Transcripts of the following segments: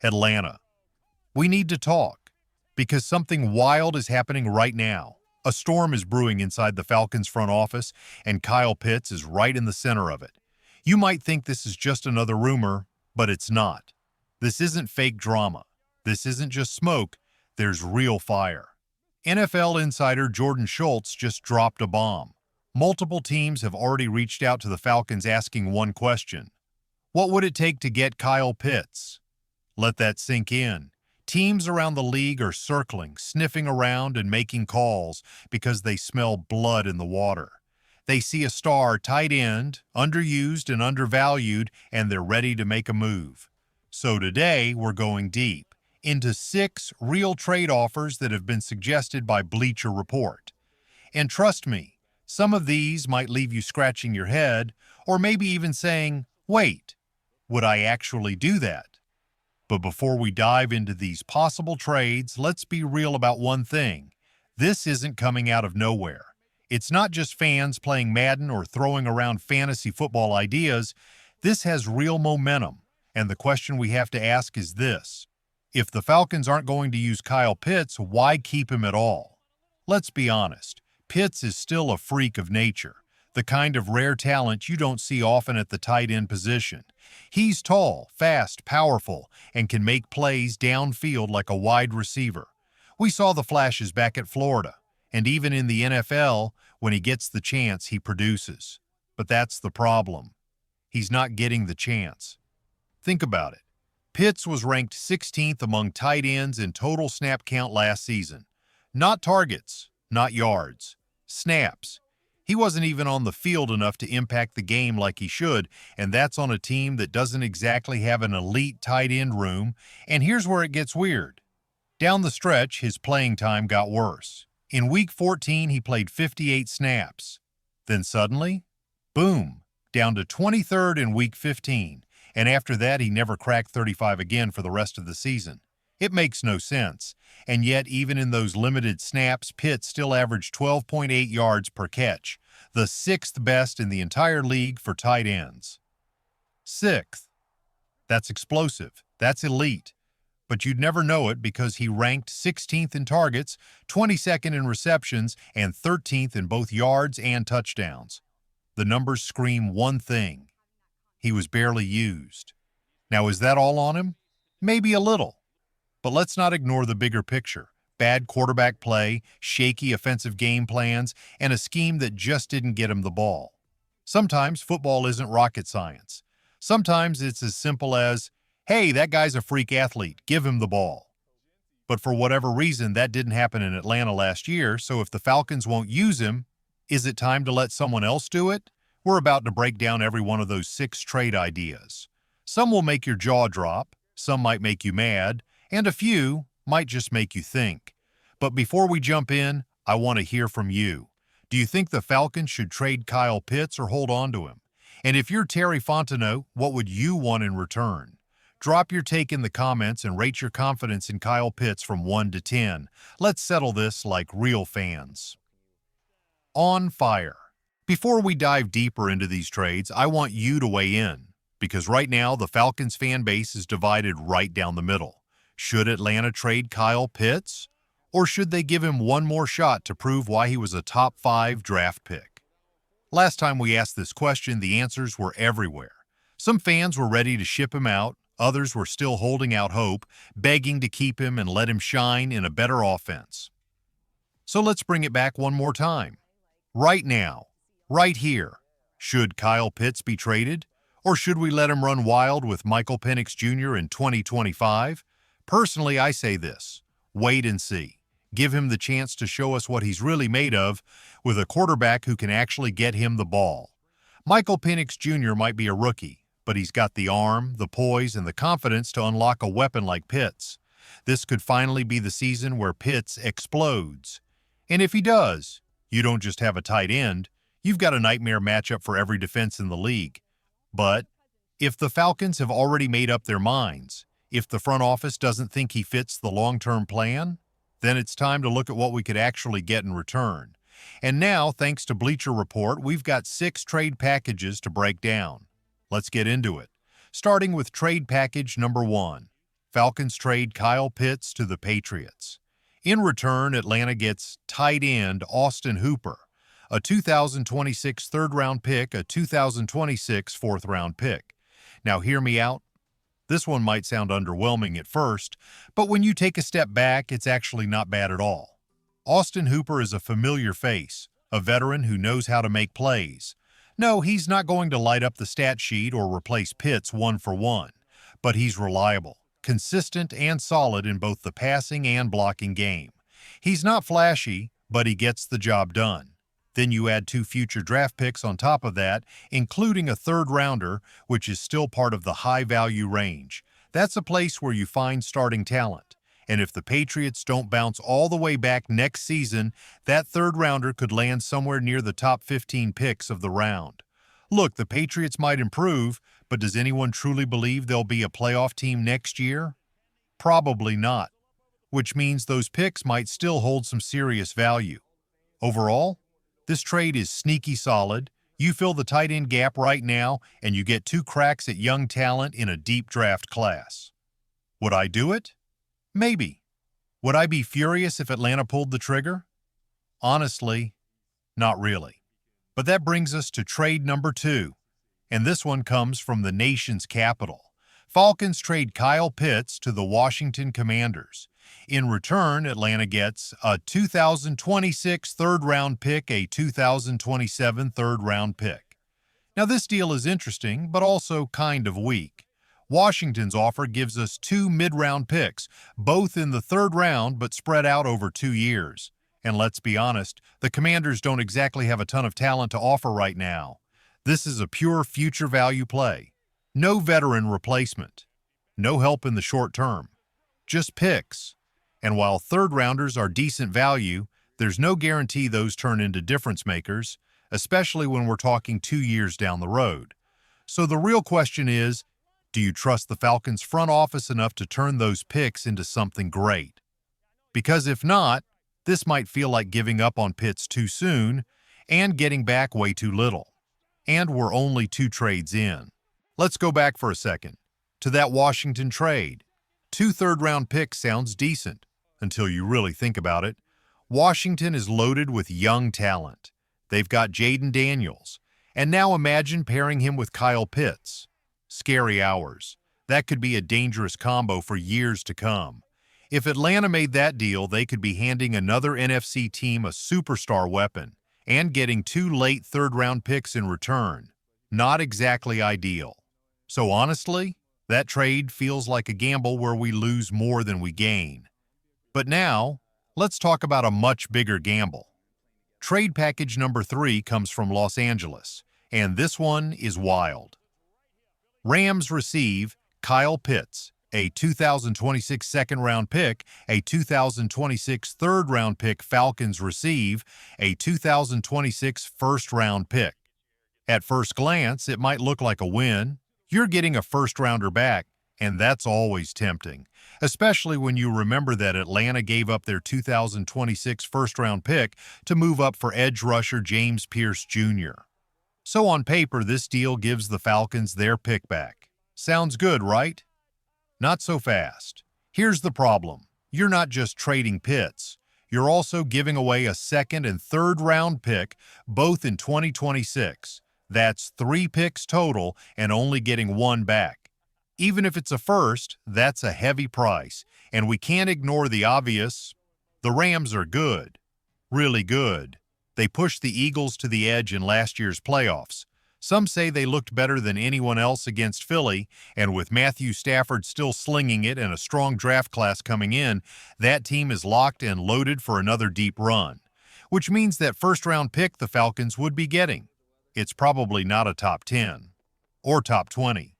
Atlanta. We need to talk because something wild is happening right now. A storm is brewing inside the Falcons front office, and Kyle Pitts is right in the center of it. You might think this is just another rumor, but it's not. This isn't fake drama. This isn't just smoke. There's real fire. NFL insider Jordan Schultz just dropped a bomb. Multiple teams have already reached out to the Falcons asking one question. What would it take to get Kyle Pitts? Let that sink in. Teams around the league are circling, sniffing around, and making calls because they smell blood in the water. They see a star tight end, underused and undervalued, and they're ready to make a move. So today, we're going deep into 6 real trade offers that have been suggested by Bleacher Report. And trust me, some of these might leave you scratching your head, or maybe even saying, wait, would I actually do that? But before we dive into these possible trades, let's be real about one thing. This isn't coming out of nowhere. It's not just fans playing Madden or throwing around fantasy football ideas. This has real momentum. And the question we have to ask is this. If the Falcons aren't going to use Kyle Pitts, why keep him at all? Let's be honest. Pitts is still a freak of nature, the kind of rare talent you don't see often at the tight end position. He's tall, fast, powerful, and can make plays downfield like a wide receiver. We saw the flashes back at Florida, and even in the NFL, when he gets the chance, he produces. But that's the problem. He's not getting the chance. Think about it. Pitts was ranked 16th among tight ends in total snap count last season. Not targets, not yards, snaps. He wasn't even on the field enough to impact the game like he should, and that's on a team that doesn't exactly have an elite tight end room. And here's where it gets weird. Down the stretch, his playing time got worse. In Week 14, he played 58 snaps. Then suddenly, boom, down to 23rd in Week 15, and after that, he never cracked 35 again for the rest of the season. It makes no sense, and yet even in those limited snaps, Pitts still averaged 12.8 yards per catch, the 6th best in the entire league for tight ends. 6th. That's explosive. That's elite. But you'd never know it because he ranked 16th in targets, 22nd in receptions, and 13th in both yards and touchdowns. The numbers scream one thing. He was barely used. Now, is that all on him? Maybe a little. But let's not ignore the bigger picture. Bad quarterback play, shaky offensive game plans, and a scheme that just didn't get him the ball. Sometimes football isn't rocket science. Sometimes it's as simple as, hey, that guy's a freak athlete, give him the ball. But for whatever reason, that didn't happen in Atlanta last year, so if the Falcons won't use him, is it time to let someone else do it? We're about to break down every one of those 6 trade ideas. Some will make your jaw drop, some might make you mad, and a few might just make you think. But before we jump in, I want to hear from you. Do you think the Falcons should trade Kyle Pitts or hold on to him? And if you're Terry Fontenot, what would you want in return? Drop your take in the comments and rate your confidence in Kyle Pitts from 1 to 10. Let's settle this like real fans. On fire. Before we dive deeper into these trades, I want you to weigh in, because right now the Falcons fan base is divided right down the middle. Should Atlanta trade Kyle Pitts? Or should they give him one more shot to prove why he was a top 5 draft pick? Last time we asked this question, the answers were everywhere. Some fans were ready to ship him out, others were still holding out hope, begging to keep him and let him shine in a better offense. So let's bring it back one more time. Right now, right here, should Kyle Pitts be traded? Or should we let him run wild with Michael Penix Jr. in 2025? Personally, I say this. Wait and see. Give him the chance to show us what he's really made of with a quarterback who can actually get him the ball. Michael Penix Jr. might be a rookie, but he's got the arm, the poise, and the confidence to unlock a weapon like Pitts. This could finally be the season where Pitts explodes. And if he does, you don't just have a tight end, you've got a nightmare matchup for every defense in the league. But if the Falcons have already made up their minds, if the front office doesn't think he fits the long-term plan, then it's time to look at what we could actually get in return. And now, thanks to Bleacher Report, we've got 6 trade packages to break down. Let's get into it. Starting with trade package number 1. Falcons trade Kyle Pitts to the Patriots. In return, Atlanta gets tight end Austin Hooper, a 2026 third-round pick, a 2026 fourth-round pick. Now hear me out. This one might sound underwhelming at first, but when you take a step back, it's actually not bad at all. Austin Hooper is a familiar face, a veteran who knows how to make plays. No, he's not going to light up the stat sheet or replace Pitts one for one, but he's reliable, consistent, and solid in both the passing and blocking game. He's not flashy, but he gets the job done. Then you add 2 future draft picks on top of that, including a third-rounder, which is still part of the high-value range. That's a place where you find starting talent. And if the Patriots don't bounce all the way back next season, that third-rounder could land somewhere near the top 15 picks of the round. Look, the Patriots might improve, but does anyone truly believe they'll be a playoff team next year? Probably not, which means those picks might still hold some serious value. Overall, this trade is sneaky solid. You fill the tight end gap right now, and you get 2 cracks at young talent in a deep draft class. Would I do it? Maybe. Would I be furious if Atlanta pulled the trigger? Honestly, not really. But that brings us to trade number 2, and this one comes from the nation's capital. Falcons trade Kyle Pitts to the Washington Commanders. In return, Atlanta gets a 2026 third-round pick, a 2027 third-round pick. Now, this deal is interesting, but also kind of weak. Washington's offer gives us 2 mid-round picks, both in the third round but spread out over 2 years. And let's be honest, the Commanders don't exactly have a ton of talent to offer right now. This is a pure future value play. No veteran replacement. No help in the short term. Just picks. And while third-rounders are decent value, there's no guarantee those turn into difference makers, especially when we're talking 2 years down the road. So the real question is, do you trust the Falcons front office enough to turn those picks into something great? Because if not, this might feel like giving up on Pitts too soon and getting back way too little. And we're only 2 trades in. Let's go back for a second to that Washington trade. 2 third-round picks sounds decent until you really think about it. Washington is loaded with young talent. They've got Jaden Daniels, and now imagine pairing him with Kyle Pitts. Scary hours. That could be a dangerous combo for years to come. If Atlanta made that deal, they could be handing another NFC team a superstar weapon and getting 2 late third-round picks in return. Not exactly ideal. So honestly, that trade feels like a gamble where we lose more than we gain. But now, let's talk about a much bigger gamble. Trade package number 3 comes from Los Angeles, and this one is wild. Rams receive Kyle Pitts, a 2026 second-round pick, a 2026 third-round pick. Falcons receive a 2026 first-round pick. At first glance, it might look like a win. You're getting a first-rounder back, and that's always tempting, especially when you remember that Atlanta gave up their 2026 first-round pick to move up for edge rusher James Pierce Jr. So on paper, this deal gives the Falcons their pick back. Sounds good, right? Not so fast. Here's the problem. You're not just trading Pitts. You're also giving away a second and third round pick, both in 2026. That's 3 picks total and only getting 1 back. Even if it's a first, that's a heavy price. And we can't ignore the obvious. The Rams are good. Really good. They pushed the Eagles to the edge in last year's playoffs. Some say they looked better than anyone else against Philly, and with Matthew Stafford still slinging it and a strong draft class coming in, that team is locked and loaded for another deep run, which means that first-round pick the Falcons would be getting. It's probably not a top 10 or top 20.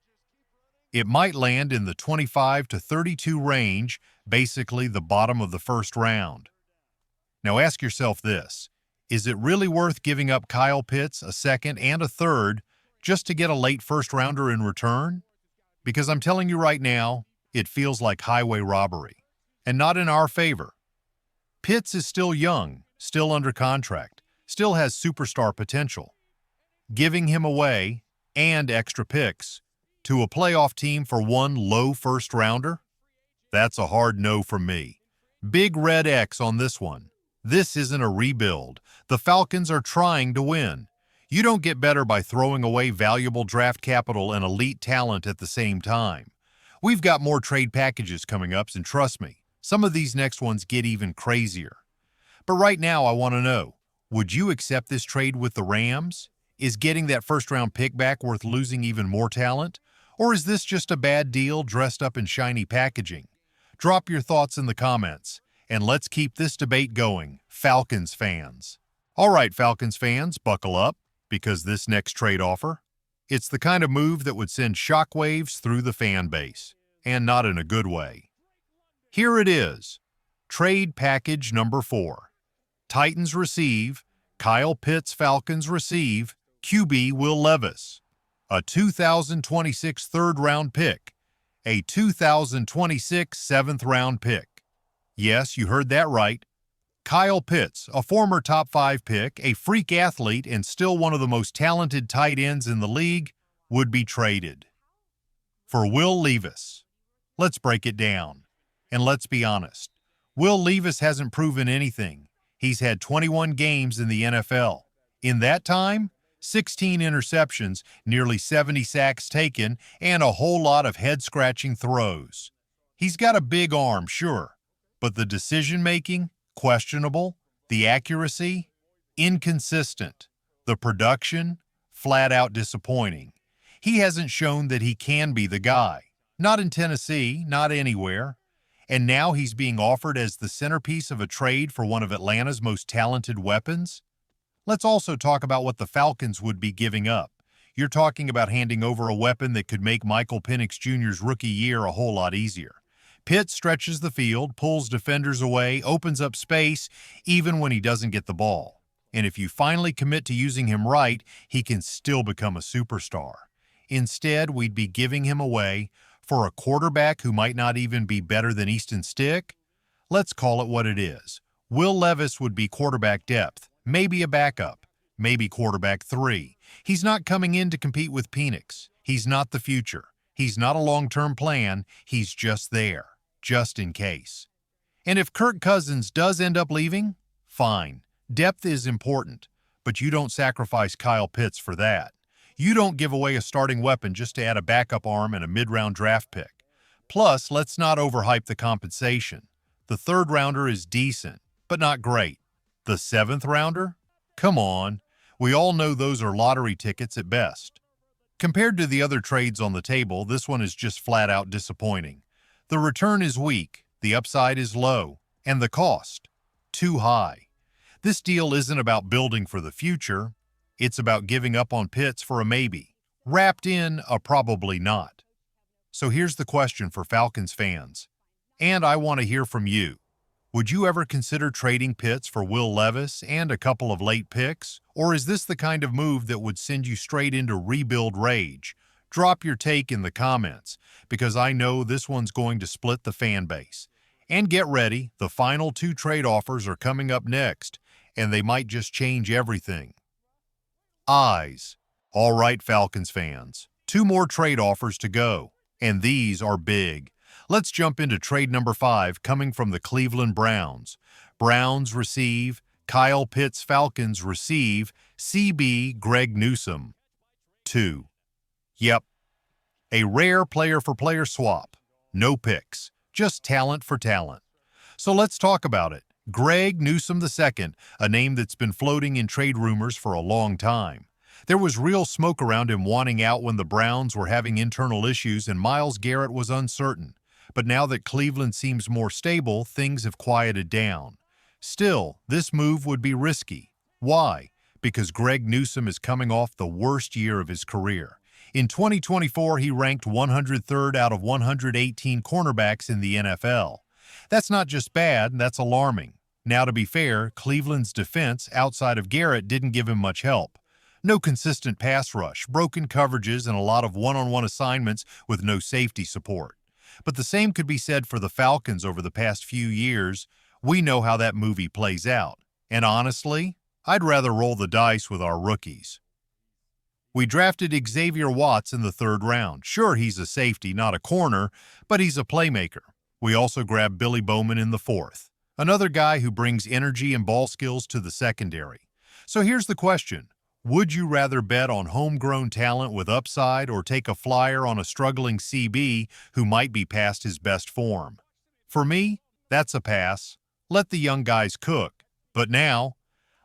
It might land in the 25 to 32 range, basically the bottom of the first round. Now ask yourself this. Is it really worth giving up Kyle Pitts, a second and a third, just to get a late first-rounder in return? Because I'm telling you right now, it feels like highway robbery, and not in our favor. Pitts is still young, still under contract, still has superstar potential. Giving him away, and extra picks, to a playoff team for 1 low first-rounder? That's a hard no from me. Big red X on this one. This isn't a rebuild. The Falcons are trying to win. You don't get better by throwing away valuable draft capital and elite talent at the same time. We've got more trade packages coming up, and trust me, some of these next ones get even crazier. But right now, I want to know, would you accept this trade with the Rams? Is getting that first-round pick back worth losing even more talent? Or is this just a bad deal dressed up in shiny packaging? Drop your thoughts in the comments, and let's keep this debate going, Falcons fans. All right, Falcons fans, buckle up, because this next trade offer, it's the kind of move that would send shockwaves through the fan base, and not in a good way. Here it is, trade package number 4. Titans receive, Kyle Pitts Falcons receive, QB Will Levis, a 2026 third-round pick, a 2026 seventh-round pick. Yes, you heard that right. Kyle Pitts, a former top 5 pick, a freak athlete, and still one of the most talented tight ends in the league, would be traded for Will Levis. Let's break it down. And let's be honest, Will Levis hasn't proven anything. He's had 21 games in the NFL. In that time, 16 interceptions, nearly 70 sacks taken, and a whole lot of head-scratching throws. He's got a big arm, sure, but the decision-making, questionable, the accuracy, inconsistent, the production, flat-out disappointing. He hasn't shown that he can be the guy. Not in Tennessee, not anywhere. And now he's being offered as the centerpiece of a trade for one of Atlanta's most talented weapons? Let's also talk about what the Falcons would be giving up. You're talking about handing over a weapon that could make Michael Penix Jr.'s rookie year a whole lot easier. Pitt stretches the field, pulls defenders away, opens up space, even when he doesn't get the ball. And if you finally commit to using him right, he can still become a superstar. Instead, we'd be giving him away for a quarterback who might not even be better than Easton Stick? Let's call it what it is. Will Levis would be quarterback depth, maybe a backup, maybe quarterback 3. He's not coming in to compete with Penix. He's not the future. He's not a long-term plan. He's just there, just in case. And if Kirk Cousins does end up leaving, fine. Depth is important, but you don't sacrifice Kyle Pitts for that. You don't give away a starting weapon just to add a backup arm and a mid-round draft pick. Plus, let's not overhype the compensation. The third-rounder is decent, but not great. The 7th-rounder? Come on. We all know those are lottery tickets at best. Compared to the other trades on the table, this one is just flat-out disappointing. The return is weak, the upside is low, and the cost, too high. This deal isn't about building for the future. It's about giving up on Pitts for a maybe, wrapped in a probably not. So here's the question for Falcons fans, and I want to hear from you. Would you ever consider trading Pitts for Will Levis and a couple of late picks? Or is this the kind of move that would send you straight into rebuild rage? Drop your take in the comments, because I know this one's going to split the fan base. And get ready, the final 2 trade offers are coming up next, and they might just change everything. Eyes. All right, Falcons fans, 2 more trade offers to go, and these are big. Let's jump into trade number 5 coming from the Cleveland Browns. Browns receive, Kyle Pitts Falcons receive, CB Greg Newsome. 2. Yep. A rare player-for-player swap. No picks, just talent for talent. So let's talk about it. Greg Newsome II, a name that's been floating in trade rumors for a long time. There was real smoke around him wanting out when the Browns were having internal issues and Myles Garrett was uncertain. But now that Cleveland seems more stable, things have quieted down. Still, this move would be risky. Why? Because Greg Newsome is coming off the worst year of his career. In 2024, he ranked 103rd out of 118 cornerbacks in the NFL. That's not just bad, that's alarming. Now, to be fair, Cleveland's defense outside of Garrett didn't give him much help. No consistent pass rush, broken coverages, and a lot of one-on-one assignments with no safety support. But the same could be said for the Falcons over the past few years. We know how that movie plays out. And honestly, I'd rather roll the dice with our rookies. We drafted Xavier Watts in the 3rd round. Sure, he's a safety, not a corner, but he's a playmaker. We also grabbed Billy Bowman in the fourth, another guy who brings energy and ball skills to the secondary. So here's the question. Would you rather bet on homegrown talent with upside or take a flyer on a struggling CB who might be past his best form? For me, that's a pass. Let the young guys cook. But now,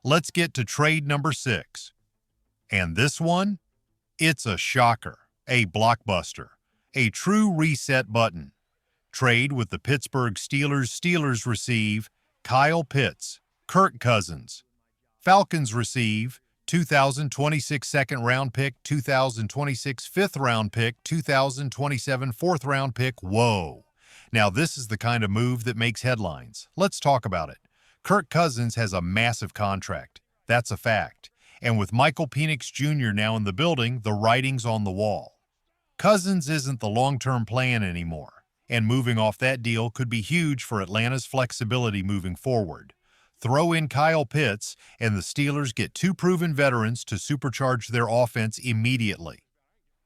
let's get to trade number 6. And this one? It's a shocker, a blockbuster, a true reset button. Trade with the Pittsburgh Steelers. Steelers receive Kyle Pitts, Kirk Cousins. Falcons receive 2026 second-round pick, 2026 fifth-round pick, 2027 fourth-round pick. Whoa. Now this is the kind of move that makes headlines. Let's talk about it. Kirk Cousins has a massive contract. That's a fact. And with Michael Penix Jr. now in the building, the writing's on the wall. Cousins isn't the long-term plan anymore, and moving off that deal could be huge for Atlanta's flexibility moving forward. Throw in Kyle Pitts, and the Steelers get 2 proven veterans to supercharge their offense immediately.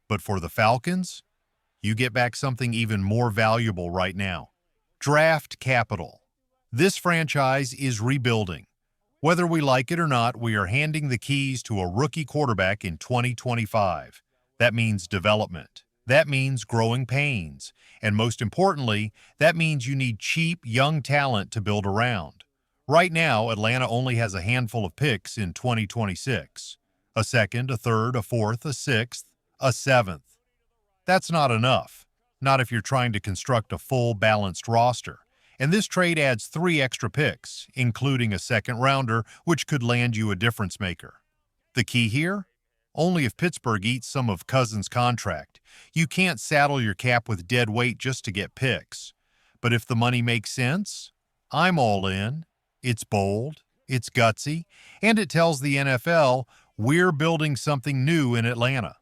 But for the Falcons, you get back something even more valuable right now. Draft capital. This franchise is rebuilding. Whether we like it or not, we are handing the keys to a rookie quarterback in 2025. That means development. That means growing pains. And most importantly, that means you need cheap, young talent to build around. Right now, Atlanta only has a handful of picks in 2026. A second, a third, a fourth, a sixth, a seventh. That's not enough. Not if you're trying to construct a full, balanced roster. And this trade adds 3 extra picks, including a second-rounder, which could land you a difference maker. The key here? Only if Pittsburgh eats some of Cousins' contract. You can't saddle your cap with dead weight just to get picks. But if the money makes sense, I'm all in. It's bold, it's gutsy, and it tells the NFL we're building something new in Atlanta.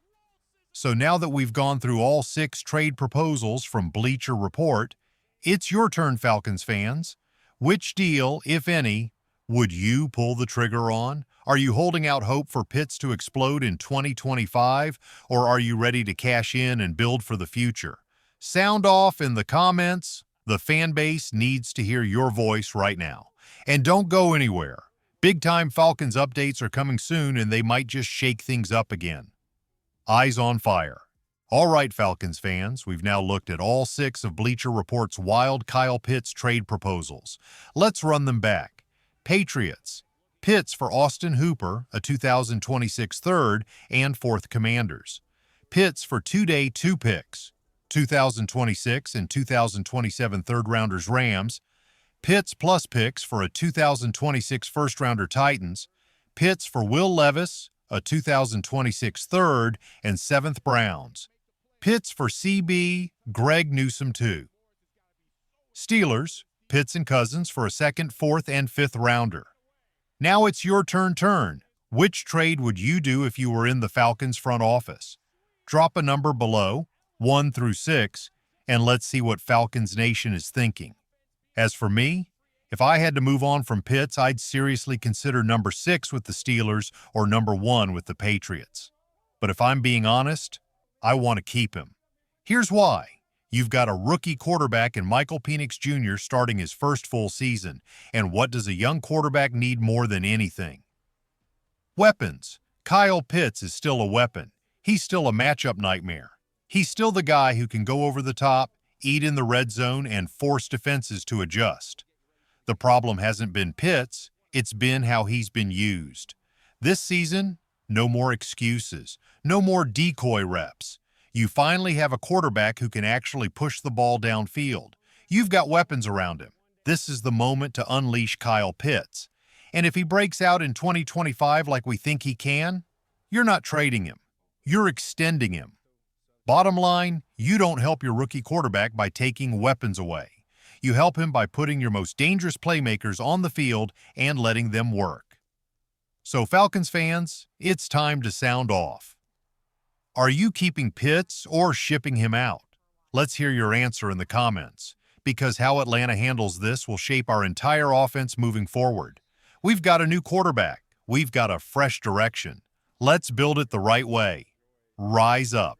So now that we've gone through all 6 trade proposals from Bleacher Report, it's your turn, Falcons fans. Which deal, if any, would you pull the trigger on? Are you holding out hope for Pitts to explode in 2025, or are you ready to cash in and build for the future? Sound off in the comments. The fan base needs to hear your voice right now. And don't go anywhere. Big-time Falcons updates are coming soon, and they might just shake things up again. Eyes on fire. All right, Falcons fans, we've now looked at all 6 of Bleacher Report's wild Kyle Pitts trade proposals. Let's run them back. Patriots. Pitts for Austin Hooper, a 2026 third and fourth Commanders. Pitts for 2-day 2 picks, 2026 and 2027 third-rounders Rams. Pitts plus picks for a 2026 first-rounder Titans. Pitts for Will Levis, a 2026 third and 7th Browns. Pitts for CB, Greg Newsome 2. Steelers, Pitts and Cousins for a 2nd, 4th, and 5th rounder. Now it's your turn. Which trade would you do if you were in the Falcons front office? Drop a number below, 1 through 6, and let's see what Falcons Nation is thinking. As for me, if I had to move on from Pitts, I'd seriously consider number 6 with the Steelers or number 1 with the Patriots. But if I'm being honest, I want to keep him. Here's why. You've got a rookie quarterback in Michael Penix Jr. starting his first full season, and what does a young quarterback need more than anything? Weapons. Kyle Pitts is still a weapon. He's still a matchup nightmare. He's still the guy who can go over the top, eat in the red zone, and force defenses to adjust. The problem hasn't been Pitts, it's been how he's been used. This season, no more excuses, no more decoy reps. You finally have a quarterback who can actually push the ball downfield. You've got weapons around him. This is the moment to unleash Kyle Pitts. And if he breaks out in 2025 like we think he can, you're not trading him. You're extending him. Bottom line, you don't help your rookie quarterback by taking weapons away. You help him by putting your most dangerous playmakers on the field and letting them work. So Falcons fans, it's time to sound off. Are you keeping Pitts or shipping him out? Let's hear your answer in the comments, because how Atlanta handles this will shape our entire offense moving forward. We've got a new quarterback. We've got a fresh direction. Let's build it the right way. Rise up.